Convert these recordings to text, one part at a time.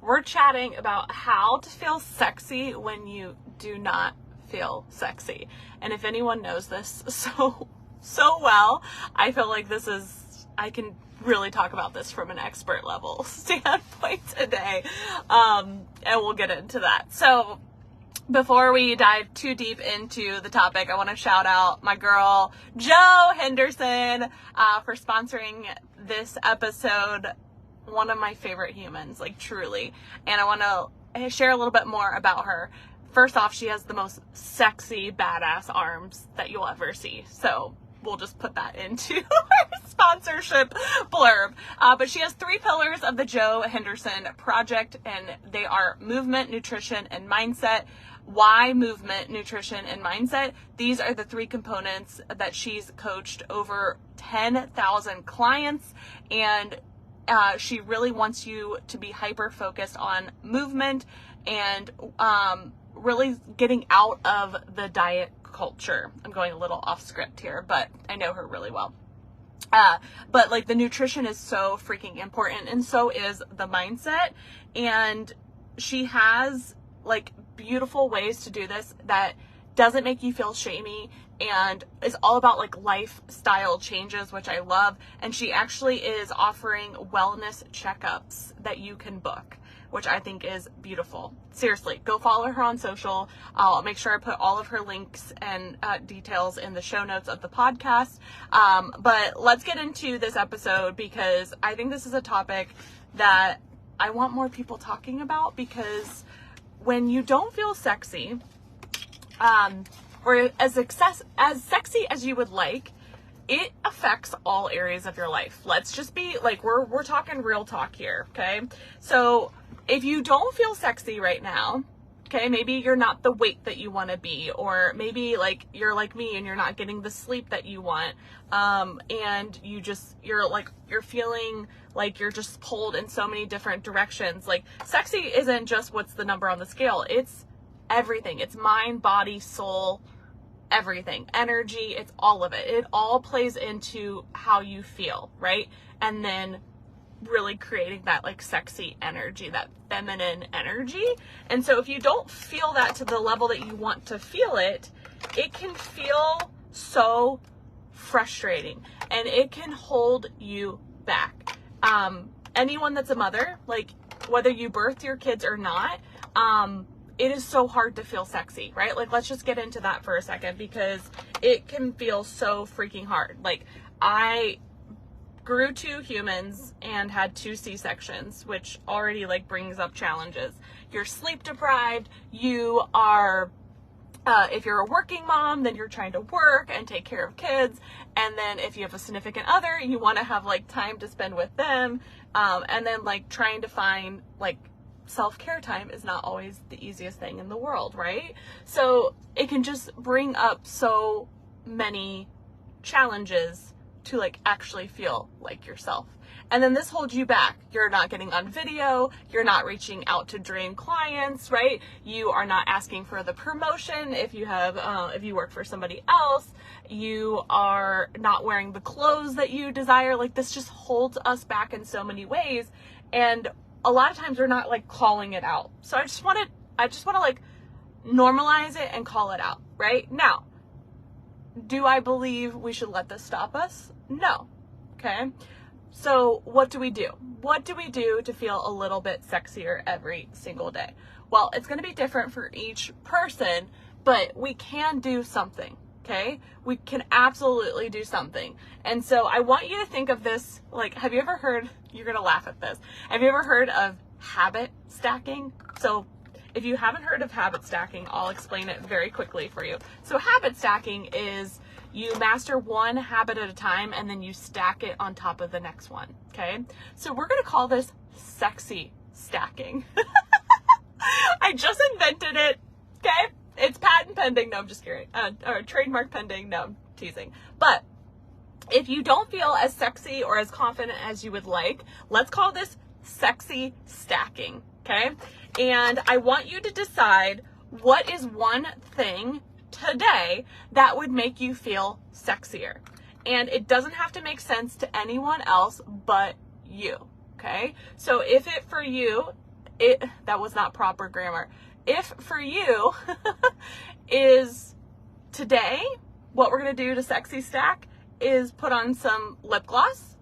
we're chatting about how to feel sexy when you do not feel sexy. And if anyone knows this so well, I feel like I can really talk about this from an expert level standpoint today. And we'll get into that. So before we dive too deep into the topic, I want to shout out my girl, Jo Henderson, for sponsoring this episode. One of my favorite humans, like truly. And I want to share a little bit more about her. First off, she has the most sexy, badass arms that you'll ever see. So we'll just put that into her sponsorship blurb. But she has 3 pillars of the Jo Henderson Project, and they are movement, nutrition, and mindset. Why movement, nutrition, and mindset? These are the 3 components that she's coached over 10,000 clients, and she really wants you to be hyper focused on movement and really getting out of the diet culture. I'm going a little off script here, but I know her really well. But like the nutrition is so freaking important, and so is the mindset. And she has like beautiful ways to do this that doesn't make you feel shamey and is all about like lifestyle changes, which I love. And she actually is offering wellness checkups that you can book, which I think is beautiful. Seriously, go follow her on social. I'll make sure I put all of her links and details in the show notes of the podcast. But let's get into this episode, because I think this is a topic that I want more people talking about, because when you don't feel sexy, or as sexy as you would like, it affects all areas of your life. Let's just be like, we're talking real talk here, okay? So if you don't feel sexy right now, okay, maybe you're not the weight that you want to be, or maybe like you're like me and you're not getting the sleep that you want, and you're feeling like you're just pulled in so many different directions. Like, sexy isn't just what's the number on the scale. It's everything. It's mind, body, soul, everything, energy. It's all of it. It all plays into how you feel, right? And then really creating that like sexy energy, that feminine energy. And so if you don't feel that to the level that you want to feel it, it can feel so frustrating, and it can hold you back. Anyone that's a mother, like whether you birthed your kids or not, it is so hard to feel sexy, right? Like, let's just get into that for a second, because it can feel so freaking hard. Like, I grew 2 humans and had 2 C-sections, which already like brings up challenges. You're sleep deprived. You are, if you're a working mom, then you're trying to work and take care of kids. And then if you have a significant other, you want to have like time to spend with them. And then like trying to find like self-care time is not always the easiest thing in the world, right? So it can just bring up so many challenges to like actually feel like yourself. And then this holds you back. You're not getting on video. You're not reaching out to dream clients, right? You are not asking for the promotion. If you have, if you work for somebody else, you are not wearing the clothes that you desire. Like, this just holds us back in so many ways. And a lot of times we're not like calling it out. So I just want to like normalize it and call it out, right? Now, do I believe we should let this stop us? No. Okay. So what do we do? What do we do to feel a little bit sexier every single day? Well, it's going to be different for each person, but we can do something. Okay. We can absolutely do something. And so I want you to think of this, like, have you ever heard, you're going to laugh at this. Have you ever heard of habit stacking? So if you haven't heard of habit stacking, I'll explain it very quickly for you. So habit stacking is you master one habit at a time, and then you stack it on top of the next one. Okay. So we're going to call this sexy stacking. I just invented it. Okay. It's patent pending. No, I'm just kidding. Or trademark pending. No, I'm teasing. But if you don't feel as sexy or as confident as you would like, let's call this sexy stacking. Okay. And I want you to decide what is one thing today that would make you feel sexier. And it doesn't have to make sense to anyone else but you. Okay. So if it for you that was not proper grammar. If for you is today, what we're going to do to sexy stack is put on some lip gloss.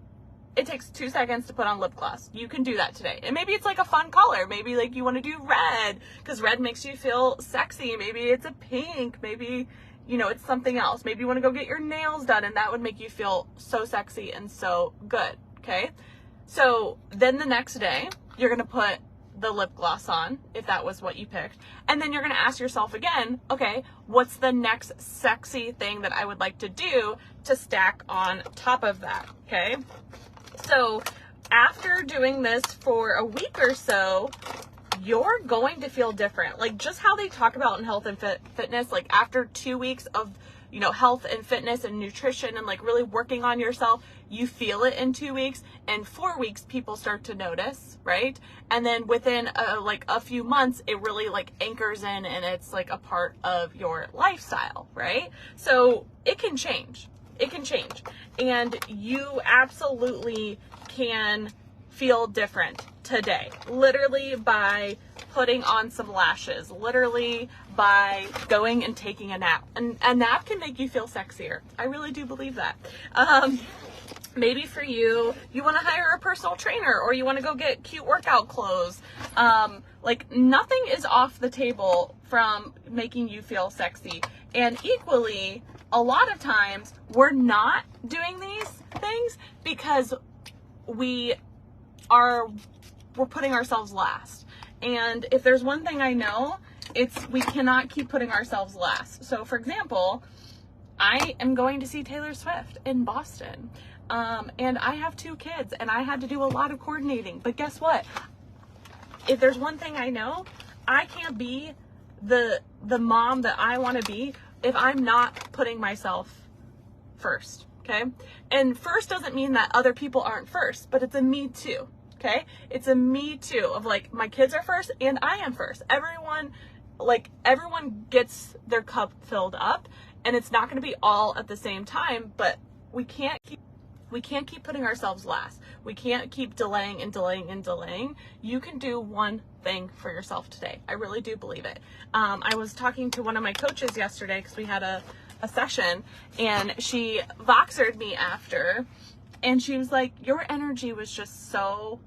It takes 2 seconds to put on lip gloss. You can do that today. And maybe it's like a fun color. Maybe like you want to do red because red makes you feel sexy. Maybe it's a pink. Maybe, you know, it's something else. Maybe you want to go get your nails done and that would make you feel so sexy and so good. Okay. So then the next day, you're going to put the lip gloss on if that was what you picked. And then you're going to ask yourself again, okay, what's the next sexy thing that I would like to do to stack on top of that? Okay. So after doing this for a week or so, you're going to feel different. Like just how they talk about in health and fitness, like after 2 weeks of, you know, health and fitness and nutrition and like really working on yourself, you feel it in 2 weeks, and 4 weeks people start to notice, right? And then within like a few months, it really like anchors in and it's like a part of your lifestyle, right? So it can change. It can change. And you absolutely can feel different today, literally by putting on some lashes, literally by going and taking a nap. And a nap can make you feel sexier. I really do believe that. Maybe for you, you want to hire a personal trainer or you want to go get cute workout clothes. Like nothing is off the table from making you feel sexy. And equally, a lot of times we're not doing these things because we're putting ourselves last. And if there's one thing I know, it's we cannot keep putting ourselves last. So for example, I am going to see Taylor Swift in Boston. And I have 2 kids and I had to do a lot of coordinating. But guess what? If there's one thing I know, I can't be the mom that I want to be if I'm not putting myself first, okay? And first doesn't mean that other people aren't first, but it's a me too, okay? It's a me too of like, my kids are first and I am first. Everyone gets their cup filled up, and it's not going to be all at the same time, but we can't keep putting ourselves last. We can't keep delaying and delaying and delaying. You can do one thing for yourself today. I really do believe it. I was talking to one of my coaches yesterday because we had a session, and she Voxered me after, and she was like, your energy was just so,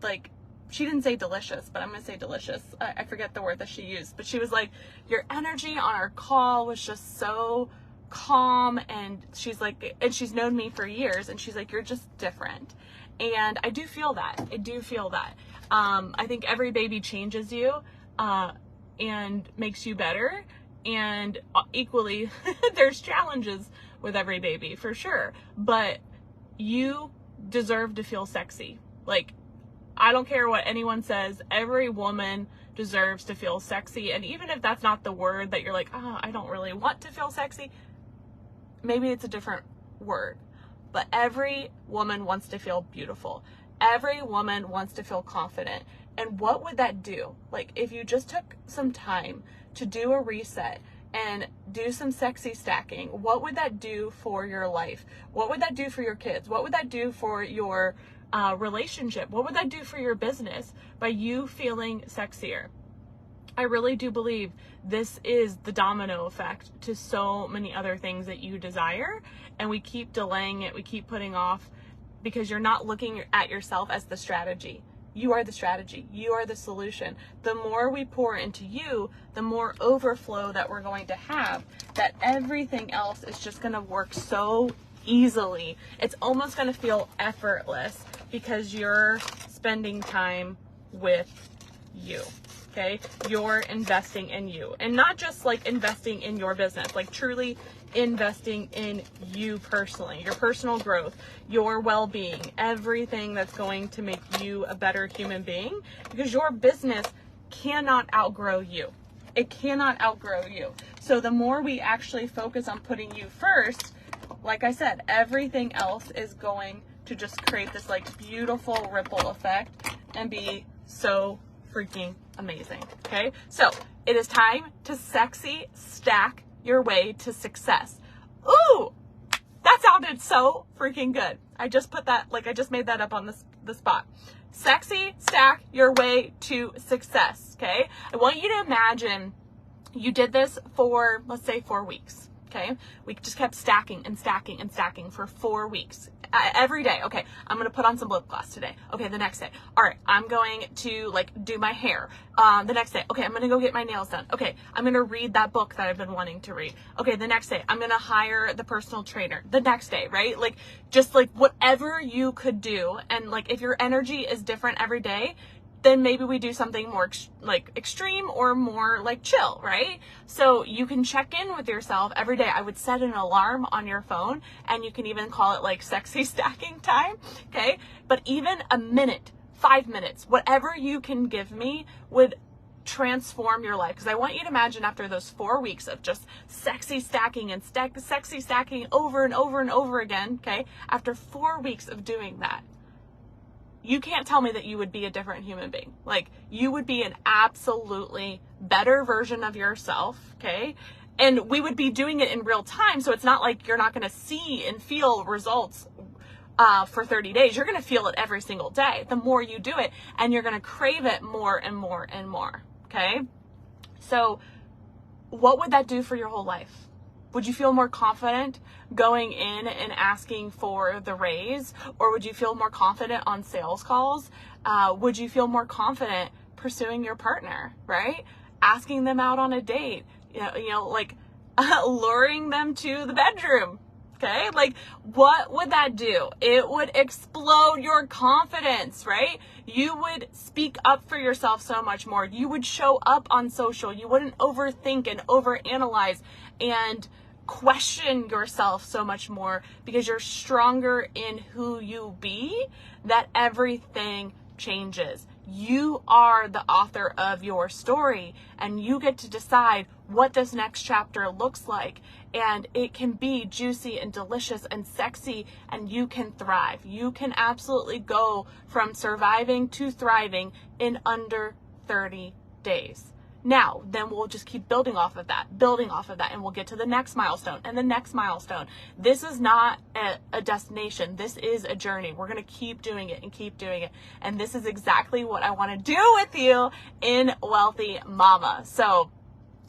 like, she didn't say delicious, but I'm going to say delicious. I forget the word that she used, but she was like, your energy on our call was just so calm. And she's like, and she's known me for years, and she's like, you're just different. And I do feel that. I do feel that. I think every baby changes you, and makes you better. And equally, there's challenges with every baby for sure, but you deserve to feel sexy. Like, I don't care what anyone says, every woman deserves to feel sexy. And even if that's not the word that you're like, oh, I don't really want to feel sexy, maybe it's a different word, but every woman wants to feel beautiful. Every woman wants to feel confident. And what would that do? Like, if you just took some time to do a reset and do some sexy stacking, what would that do for your life? What would that do for your kids? What would that do for your relationship? What would that do for your business by you feeling sexier? I really do believe this is the domino effect to so many other things that you desire, and we keep delaying it, we keep putting off, because you're not looking at yourself as the strategy. You are the strategy. You are the solution. The more we pour into you, the more overflow that we're going to have, that everything else is just going to work so easily. It's almost going to feel effortless because you're spending time with you. Okay, you're investing in you, and not just like investing in your business, like truly investing in you personally, your personal growth, your well-being, everything that's going to make you a better human being, because your business cannot outgrow you. It cannot outgrow you. So the more we actually focus on putting you first, like I said, everything else is going to just create this like beautiful ripple effect and be so freaking amazing. Okay, so it is time to sexy stack your way to success. Ooh, that sounded so freaking good. I just put that, like I just made that up on the spot. Sexy stack your way to success, okay? I want you to imagine you did this for, let's say, 4 weeks, okay? We just kept stacking and stacking and stacking for 4 weeks. Every day, okay, I'm going to put on some lip gloss today. Okay, the next day, all right, I'm going to like do my hair. The next day, okay, I'm going to go get my nails done. Okay, I'm going to read that book that I've been wanting to read. Okay, the next day, I'm going to hire the personal trainer. The next day, right? Like, just like whatever you could do. And like, if your energy is different every day, then maybe we do something more like extreme or more like chill, right? So you can check in with yourself every day. I would set an alarm on your phone, and you can even call it like sexy stacking time, okay? But even a minute, 5 minutes, whatever you can give me would transform your life. Because I want you to imagine after those 4 weeks of just sexy stacking and sexy stacking over and over and over again, okay? After 4 weeks of doing that, you can't tell me that you would be a different human being. Like, you would be an absolutely better version of yourself, okay? And we would be doing it in real time, so it's not like you're not going to see and feel results for 30 days. You're going to feel it every single day, the more you do it, and you're going to crave it more and more and more, okay? So what would that do for your whole life? Would you feel more confident going in and asking for the raise? Or would you feel more confident on sales calls? Would you feel more confident pursuing your partner, right? Asking them out on a date, like luring them to the bedroom, okay? Like, what would that do? It would explode your confidence, right? You would speak up for yourself so much more. You would show up on social. You wouldn't overthink and overanalyze and question yourself so much more, because you're stronger in who you be, that everything changes. You are the author of your story, and you get to decide what this next chapter looks like, and it can be juicy and delicious and sexy, and you can thrive. You can absolutely go from surviving to thriving in under 30 days. Now, then we'll just keep building off of that, and we'll get to the next milestone and the next milestone. This is not a destination. This is a journey. We're going to keep doing it and keep doing it. And this is exactly what I want to do with you in Wealthy Mama. So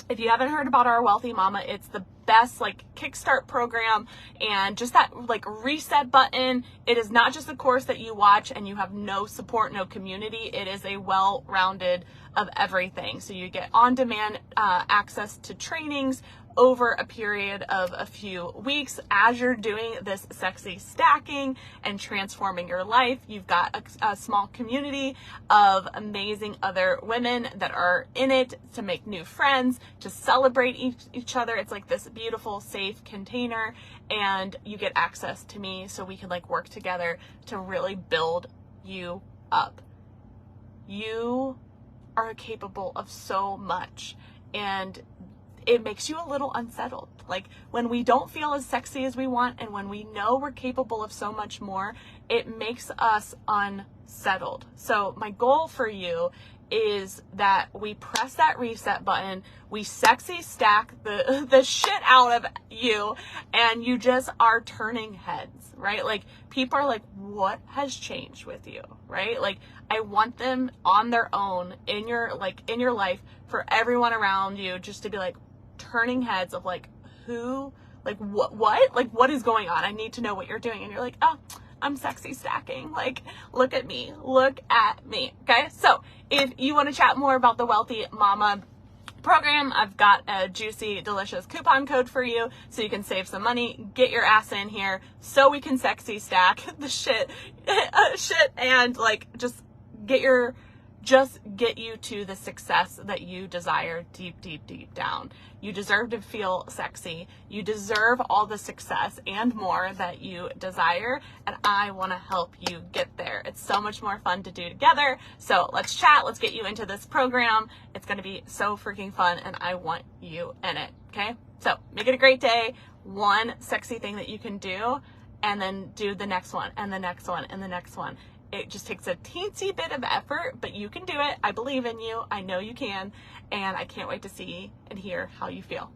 if you haven't heard about our Wealthy Mama, it's the best like kickstart program, and just that like reset button. It is not just a course that you watch and you have no support, no community. It is a well-rounded of everything. So you get on-demand access to trainings over a period of a few weeks as you're doing this sexy stacking and transforming your life. You've got a small community of amazing other women that are in it to make new friends, to celebrate each other. It's like this beautiful, safe container, and you get access to me so we can like work together to really build you up. You are capable of so much, and it makes you a little unsettled. Like, when we don't feel as sexy as we want, and when we know we're capable of so much more, it makes us unsettled. So my goal for you is that we press that reset button, we sexy stack the shit out of you, and you just are turning heads, right? Like, people are like, what has changed with you, right? Like, I want them on their own in your life, for everyone around you, just to be like turning heads of like, who, like what, like what is going on? I need to know what you're doing. And you're like, oh, I'm sexy stacking. Like, look at me. Okay. So if you want to chat more about the Wealthy Mama program, I've got a juicy, delicious coupon code for you so you can save some money, get your ass in here so we can sexy stack the shit and like just get you to the success that you desire deep, deep, deep down. You deserve to feel sexy. You deserve all the success and more that you desire. And I want to help you get there. It's so much more fun to do together. So let's chat. Let's get you into this program. It's going to be so freaking fun, and I want you in it. Okay. So make it a great day. One sexy thing that you can do, and then do the next one and the next one and the next one. It just takes a teensy bit of effort, but you can do it. I believe in you. I know you can. And I can't wait to see and hear how you feel.